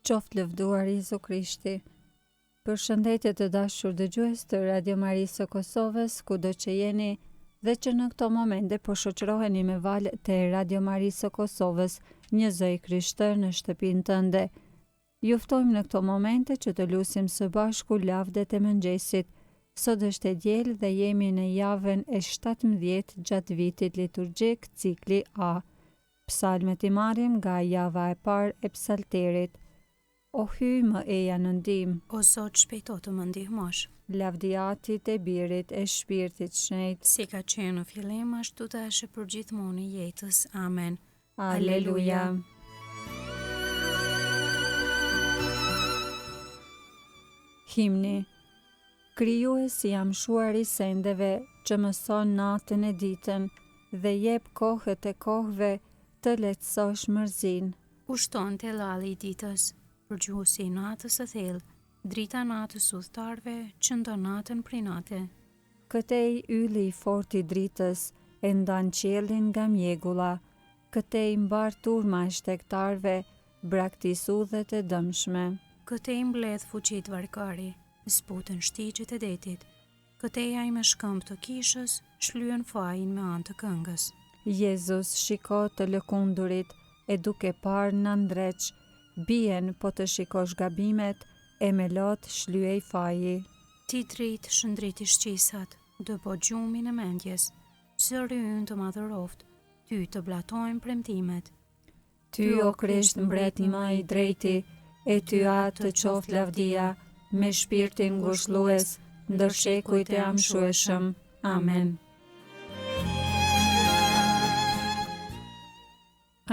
Qoftë lëvduar Jezu Krishti. Përshëndetje të dashur dëgjues të Radio Marisë së Kosovës, kudo që jeni dhe që në këto momente po shoqëroheni me valët e Radio Marisë së Kosovës, një zë i Krishter në shtëpinë tënde. Ju ftojmë në këto momente që të lutim së bashku lavdet e mëngjesit. Sot është e diel dhe jemi në javën e 17 gjatë vitit liturgjik cikli A. Psalmet i marrim nga java e parë e psalterit. O hyj më eja në ndihmë, O Zot, shpejto të më ndihmosh. lavdiatit e birit e shpirtit shenjtë. Si ka qenë në fillim, ashtu të është për gjithmonë i jetës. Amen. Aleluja. Himni. Krijuesi jam shuar i sendeve që mëson natën e ditën dhe jep kohët e kohëve të lehtësosh mërzin. Ushton të lalli i ditës, përgjuhësi i natës së thellë, drita natës udhëtarëve që ndon natën prej nate. Këtej ylli i fortë i dritës e ndan qiellin nga mjegulla, këtej mbar turma e shtektarëve, braktis udhët e dëmshme. Këtej mbledh fuqit varkari, zbutën shtigjet e detit. Këtej ai me shkëmb të kishës, shlyen fajin me anë të këngës. Jezus shiko të lëkundurit e duke parë në ndreq, bien po të shikosh gabimet e me lot shlyej faji. Ti drit shëndriti shqisat, dë po gjumin e mendjes, zëri ynë të madhëroft, ty të blatojnë premtimet. Ty o Krisht mbreti më i drejti, e ty atë të qoft lavdia, me shpirtin ngushëllues, ndër shekujt e amshueshëm. Amen.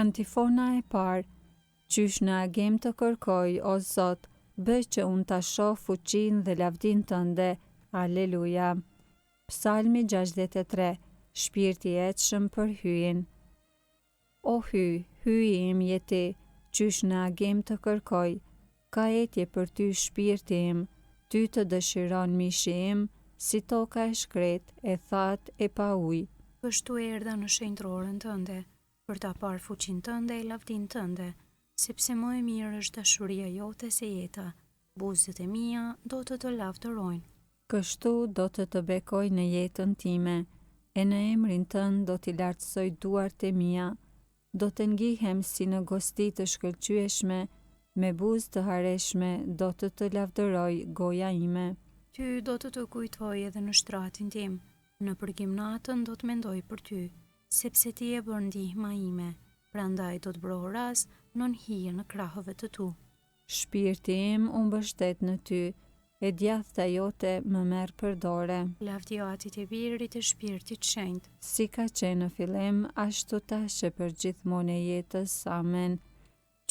Antifona e parë. Qysh në agim të kërkoj, o Zot, bëj që unë ta shoh fuqinë dhe lavdin tënde. Aleluja. Psalmi 63. Shpirti i etshëm për hyjin. O hyj, hyji im jeti, qysh në agim të kërkoj, ka etje për ty shpirti im, ty të dëshiron mishi im, si toka e shkret, e that e pa ujë. Kështu erdha në shenjtërorën tënde, për ta parë fuqinë tënde e lavdin tënde, sepse më e mirë është dashuria jote se jeta. Buzët e mia do të lavdërojnë. Kështu do të bekoj në jetën time, e në emrin tënd do t'i lartësoj duart e mia, do të ngihem si në gosti të shkëlqyeshme, me buzë të hareshme do të lavdëroj goja ime. Ty do të kujtoj edhe në shtratin tim, në përgjimnatën do të mendoj për ty, sepse ti e bën ndihma ime, prandaj do të broh ras nën hije në krahëve të tu. Shpirti im u mbështet në ty, e djathta jote më merr për dore. Lavdiatit e birit e shpirtit shenjtë. Si ka qenë në fillim, ashtu tash e për gjithmonë e jetës. Amen.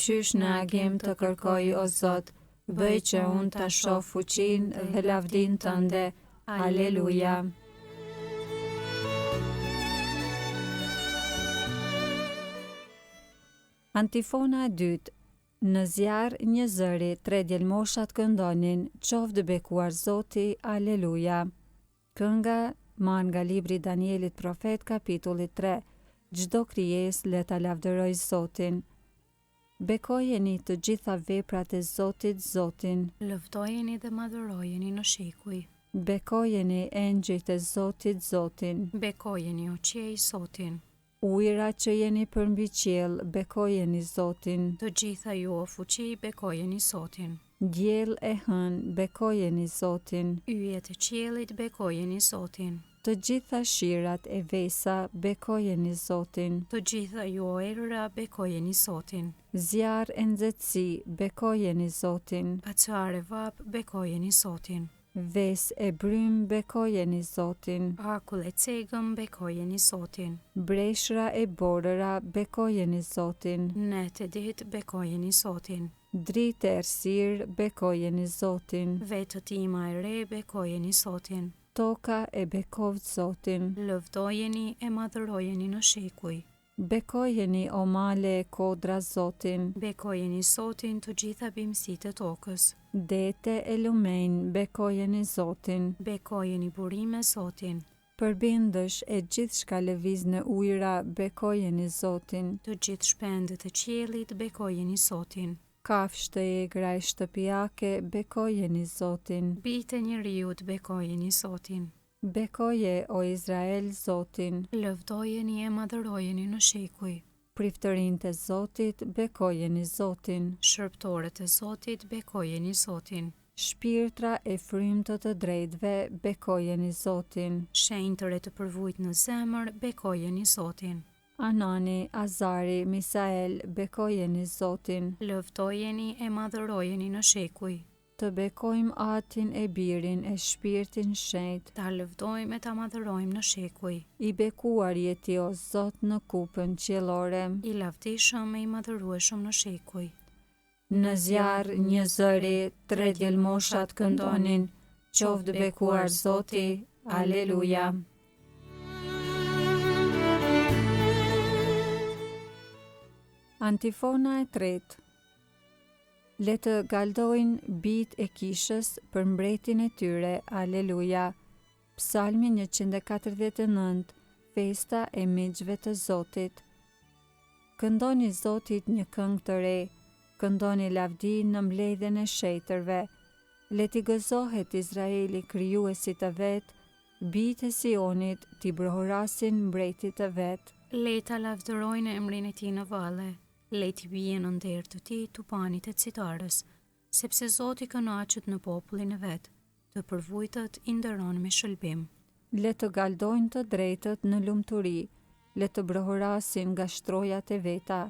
Qysh në agim të kërkoj, o Zot, bëj që unë ta shoh fuqinë dhe lavdin tënde. Aleluja. Antifona e dytë. Në zjarr një zëri, 3 djelmoshat këndonin, qoftë bekuar Zoti, aleluja. Kënga marrë nga libri Danielit profet, kapitulli 3. Çdo krijesë le ta lavdëroj Zotin. Bekojeni të gjitha veprat e Zotit, Zotin. Lëvdojeni dhe madhërojeni në shekuj. Bekojeni engjëjt e Zotit, Zotin. Bekojeni o qej Zotin. Ujëra që jeni për mbi qiell, bekojeni Zotin. Të gjitha ju o fuqi, bekojeni Zotin. Diell e hën, bekojeni Zotin. Yjet e qiellit, bekojeni Zotin. Të gjitha shirat e vesa, bekojeni Zotin. Të gjitha ju o erëra, bekojeni Zotin. Zjarr e nxehtësi, bekojeni Zotin. Acar e vap, bekojeni Zotin. Ves e brym, bekojeni Zotin. Akull e cegëm, bekojeni Zotin. Breshra e borëra, bekojeni Zotin. Net e dit, bekojeni Zotin. Dritë e errësirë, bekojeni Zotin. Vetë tima e re, bekojeni Zotin. Toka e bekovë Zotin. Lëvdojeni e madhërojeni në shekuj. Bekojeni o male e kodra Zotin. Bekojeni Zotin të gjitha bimësitë e tokës. Dete e lumenj, bekojeni Zotin. Bekojeni burime Zotin. Përbindësh e gjithë shka lëviz në ujra, bekojeni Zotin. Të gjithë shpendët e qiellit, bekojeni Zotin. Kafshë të egra e shtëpiake, bekojeni Zotin. Bijtë e njeriut, bekojeni Zotin. Bekoje, o Izrael, Zotin. Lëvdojeni e madhërojeni në shekuj. Priftërinjtë e Zotit, bekojeni Zotin. Shërptorët e Zotit, bekojeni Zotin. Shpirtra e frymtë të drejtëve, bekojeni Zotin. Shenjtër e të përvujt në zemër, bekojeni Zotin. Anani, Azari, Misael, bekojeni Zotin. Lëvdojeni e madhërojeni në shekuj. Të bekojmë Atin e Birin e Shpirtin Shenjtë. Ta lëvdojmë e ta madhërojmë në shekuj. I bekuar je ti o Zot në kupën qiellore. I lavdishëm e i madhërueshëm në shekuj. Në zjarr një zëri, 3 djelmoshat këndonin, qoftë bekuar Zoti, aleluja. Antifona e 3. Le të galdojnë bijtë e kishës për mbretin e tyre, aleluja. Psalmi 149, festa e miqve të Zotit. Këndoni Zotit një këngë të re, këndoni lavdi në mbledhjen e shetërve. Le t'i gëzohet Izraeli krijuesit të vet, bijtë e Sionit t'i brohorasin mbretit të vet. Le ta lavdërojnë emrin e tij në valle. Le t'i bie në nder të tij tupanit e citarës, sepse Zoti kënaqet në popullin e vet, të përvujtët i nderon me shëlbim. Le të galdojnë të drejtët në lumturi, le të brohorasin nga shtrojat e veta,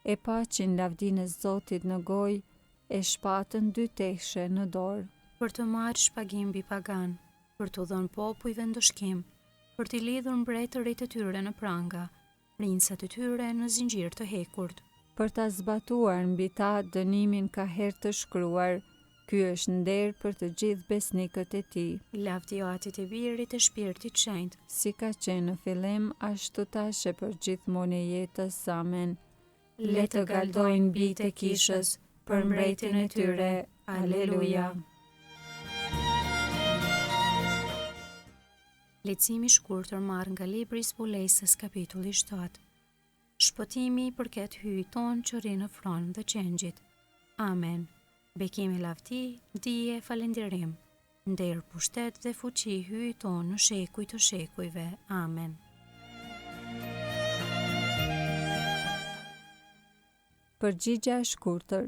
e paqin lavdinë e Zotit në gojë, e shpatën 2 teshe në dorë. Për të marrë shpagim mbi pagan, për të dhënë popujve ndëshkim, për t'i lidhur mbretërit e tyre në pranga, princat e tyre në zinxhir të hekurt. Për ta zbatuar mbi ta dënimin ka herë të shkruar, ky është nder për të gjithë besnikët e tij. Lavdi Atit e Birit e Shpirtit Shenjtë, Si ka qenë në fillim, ashtu tash e për gjithmonë e jetës, amen. le të galdojnë bijtë e kishës për mbretin e tyre, aleluja. Lecimi shkurtër marrë nga libri i Zbulesës, kapitulli 7. Shpëtimi i përket hyjit ton që rri në fron dhe qengjit. Amen. Bekim e lavdi, dije, falënderim, nder, pushtet dhe fuqi hyjit ton në shekuj të shekujve. Amen. Përgjigja e shkurtër.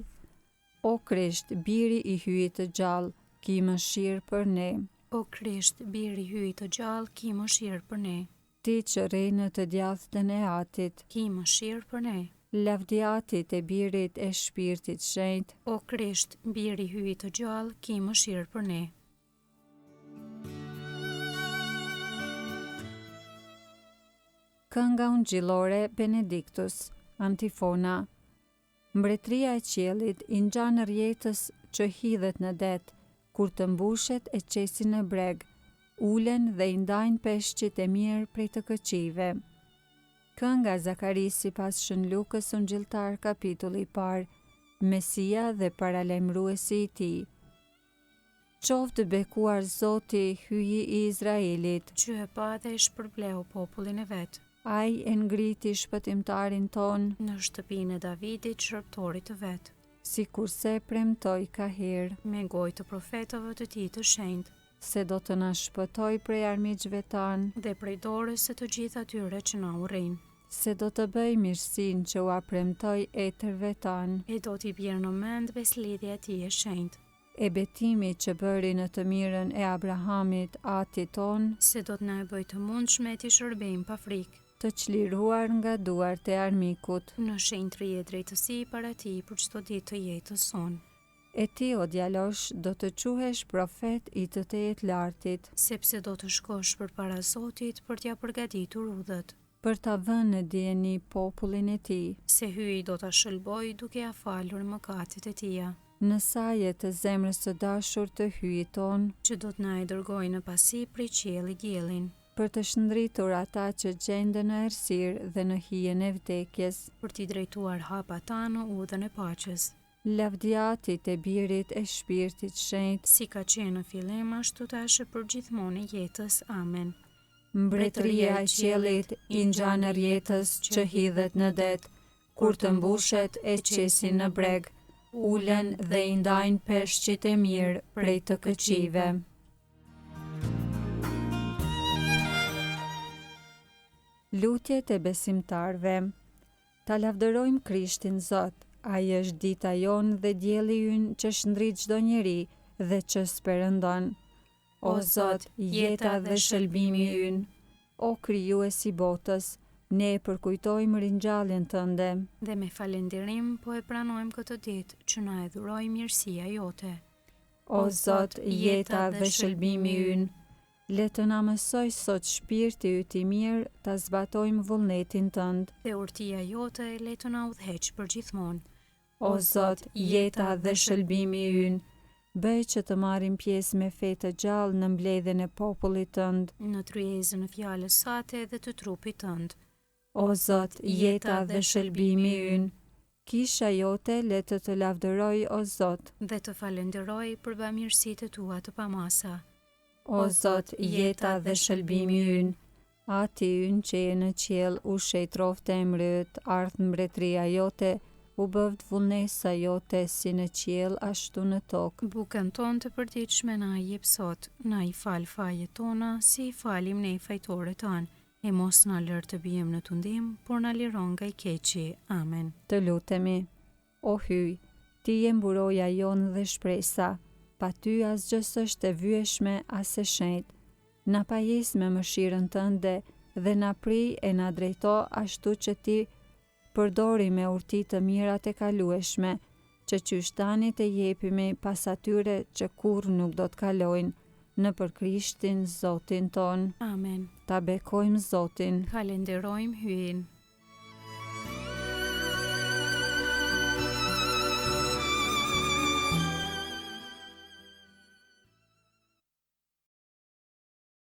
O Krisht, biri i hyjit të gjallë, ki mëshirë për ne. O Krisht, biri i hyjit të gjallë, ki mëshirë për ne. Ti që rri në të djathtën e Atit, Ki mëshirë për ne. lavdi Atit e Birit e Shpirtit Shenjtë, O Krisht, biri i hyjit të gjallë, ki mëshirë për ne. Kënga ungjillore Benediktus, antifona. Mbretëria e qiellit i ngjan rjetës që hidhet në det, kur të mbushet e qesin në breg, ulen dhe i ndajnë peshqit e mirë prej të këqive. Kënga Zakaris sipas Shën Lukës ungjilltar kapitulli 1, Mesia dhe paralajmëruesi i tij. Qoftë bekuar Zoti, hyji i Izraelit, Që e pa dhe e shpërbleu popullin e vet, ai e ngriti shpëtimtarin ton, në shtëpinë e Davidit, shërptorit të vet, sikurse premtoi ka herë, me gojë të profetëve të tij të shenjtë, se do të na shpëtoj prej armiqve tanë, dhe prej dorës së të gjithë atyre që na urrejnë, se do të bëj mirësinë që ua premtoi etërve tanë, e do t'i bjerë në mend beslidhja e tij e shenjtë, e betimi që bëri në të mirën e Abrahamit, atit ton, se do të na e bëj të mundshme ti shërbejmë pa frikë, të çliruar nga duart e armikut. në shenjtëri e drejtësi para tij për çdo ditë të jetës sonë. E ti, o djalosh, do të quhesh profet i të Tejet Lartit, Sepse do të shkosh përpara Zotit për t'ja përgatitur udhët, për ta vënë në dieni popullin e tij, se hyi do ta shëlboj duke ja falur mëkatet e tija, në saje të zemrës së dashur të hyjit ton, që do të na e dërgojë në pasi prej qielli diellin, për të shndritur ata që gjenden në errësirë dhe në hijen e vdekjes. për t'i drejtuar hapa ta në udhën e paqes, Lavdi Atit e Birit e Shpirtit Shenjtë, si ka qenë në fillim ashtu tash e për gjithmonë e jetës. Amen. mbretëria e qiellit i ngjan rjetës që hidhet në det, kur të mbushet e qesin në breg, ulen dhe i ndajnë peshqit e mirë prej të këqive. Lutjet e besimtarve. Ta lavdërojmë Krishtin Zot. Ai është dita jonë dhe dielli ynë që shndrit çdo njeri dhe që s'perëndon. O Zot, jeta dhe shëlbimi ynë, o krijuesi i botës, ne e përkujtojmë ringjalljen tënde. Dhe me falënderim po e pranojmë këtë ditë që na e dhuroi mirësia jote. O Zot, jeta dhe shëlbimi ynë, le të na mësoj sot shpirti yt i mirë ta zbatojmë vullnetin tënd. Dhe urtia jote le të na udhëheq përgjithmonë. O Zot, jeta dhe shëlbimi ynë, bëj që të marrim pjesë me fe të gjallë në mbledhjen e popullit tënd. Në tryezën e fjalës sate dhe të trupit tënd. O Zot, jeta dhe shëlbimi ynë, kisha jote le të lavdëroj o Zot. Dhe të falenderoj për bamirësitë tua të pamasa. O Zot, jeta dhe shëlbimi ynë, ati ynë që je në qiell, u shejtrofte emrit, ardh mbretëria jote, u bëvd vullnesa jote si në qiell ashtu në tokë. Bukën tonë të përditshme na i jep sot, na i fal fajet tona si i falim ne fajtorët tanë, e mos na lër të bijmë në tundim, por na liron nga i keqi. Amen. Të lutemi. O hyj, ti je mburoja jonë dhe shpresa, pa ty asgjë s'është e vyeshme as e shenjtë. Na pajes me mëshirën tënde dhe na prij e na drejto ashtu që ti përdori me urti të mirat e kalueshme, që qysh tani të jepimi pas atyre që kurrë nuk do të kalojnë, në për Krishtin Zotin ton. Amen. Ta bekojmë Zotin. Falenderojmë hyn.